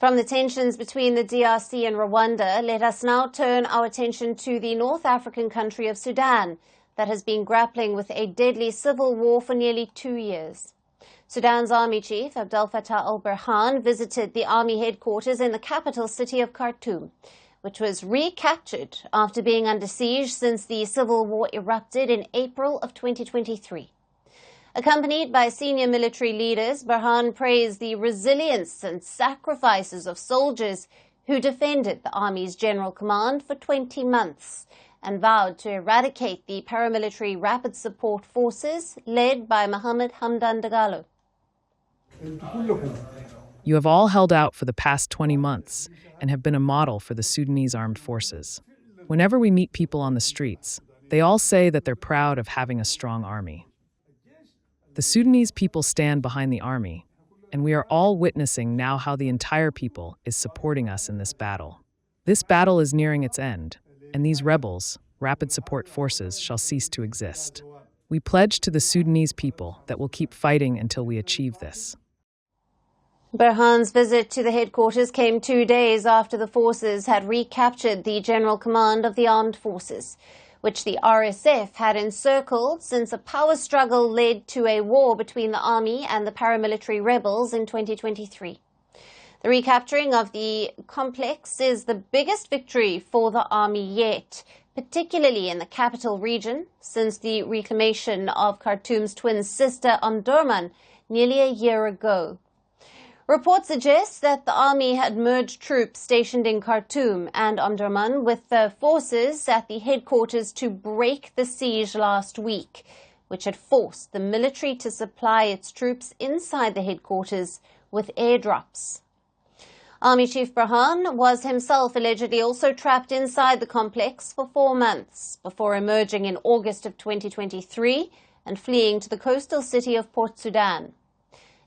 From the tensions between the DRC and Rwanda, let us now turn our attention to the North African country of Sudan that has been grappling with a deadly civil war for nearly 2 years. Sudan's army chief, Abdel Fattah al-Burhan, visited the army headquarters in the capital city of Khartoum, which was recaptured after being under siege since the civil war erupted in April of 2023. Accompanied by senior military leaders, Burhan praised the resilience and sacrifices of soldiers who defended the army's general command for 20 months and vowed to eradicate the paramilitary rapid support forces led by Mohammed Hamdan Dagalo. You have all held out for the past 20 months and have been a model for the Sudanese armed forces. Whenever we meet people on the streets, they all say that they're proud of having a strong army. The Sudanese people stand behind the army, and we are all witnessing now how the entire people is supporting us in this battle. This battle is nearing its end, and these rebels, rapid support forces, shall cease to exist. We pledge to the Sudanese people that we'll keep fighting until we achieve this. Burhan's visit to the headquarters came 2 days after the forces had recaptured the general command of the armed forces, which the RSF had encircled since a power struggle led to a war between the army and the paramilitary rebels in 2023. The recapturing of the complex is the biggest victory for the army yet, particularly in the capital region, since the reclamation of Khartoum's twin sister Omdurman nearly a year ago. Reports suggest that the army had merged troops stationed in Khartoum and Omdurman with the forces at the headquarters to break the siege last week, which had forced the military to supply its troops inside the headquarters with airdrops. Army Chief Burhan was himself allegedly also trapped inside the complex for 4 months before emerging in August of 2023 and fleeing to the coastal city of Port Sudan.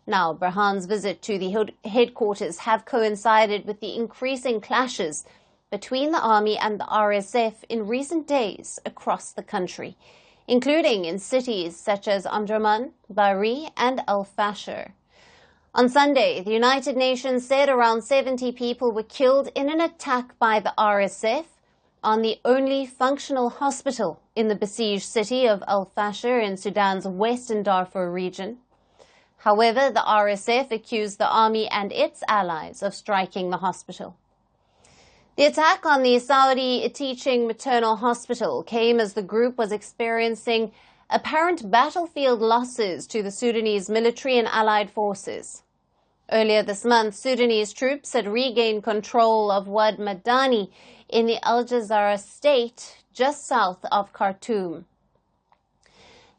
Now, Burhan's visit to the headquarters have coincided with the increasing clashes between the army and the RSF in recent days across the country, including in cities such as Omdurman, Bahri and El-Fasher. On Sunday, the United Nations said around 70 people were killed in an attack by the RSF on the only functional hospital in the besieged city of El-Fasher in Sudan's western Darfur region. However, the RSF accused the army and its allies of striking the hospital. The attack on the Saudi teaching maternal hospital came as the group was experiencing apparent battlefield losses to the Sudanese military and allied forces. Earlier this month, Sudanese troops had regained control of Wad Madani in the Al Jazara state just south of Khartoum.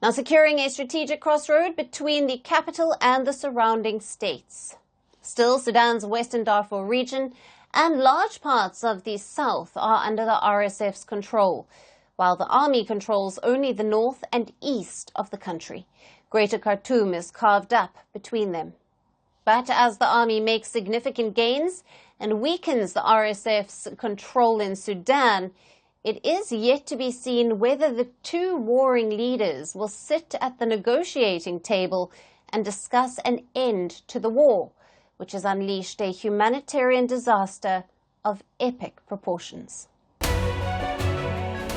Now securing a strategic crossroad between the capital and the surrounding states. Still, Sudan's western Darfur region and large parts of the south are under the RSF's control, while the army controls only the north and east of the country. Greater Khartoum is carved up between them. But as the army makes significant gains and weakens the RSF's control in Sudan, it is yet to be seen whether the two warring leaders will sit at the negotiating table and discuss an end to the war, which has unleashed a humanitarian disaster of epic proportions.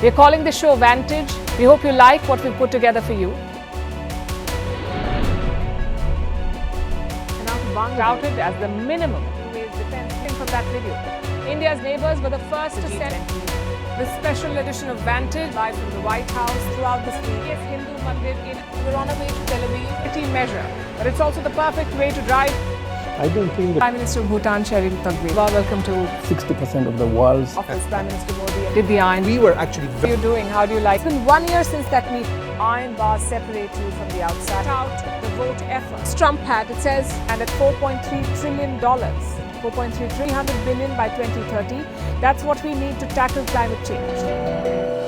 We're calling the show Vantage. We hope you like what we put together for you. Touted as the minimum defense from that video. India's neighbors were the first to send the special edition of Vantage live from the White House throughout this week. Yes, Hindu Mandir in we're on our way to Tel Aviv. Measure, but it's also the perfect way to drive. I don't think Prime Minister of Bhutan, Sherin Tagwe. Welcome to 60% of the world's office. Prime Minister Modi did the iron. We were actually. How are you doing? How do you like? It's been 1 year since that meeting. Iron bars separate you from the outside. Out the vote effort. Trump had, it says, and at $4.3 trillion. 4.3 300 billion by 2030. That's what we need to tackle climate change.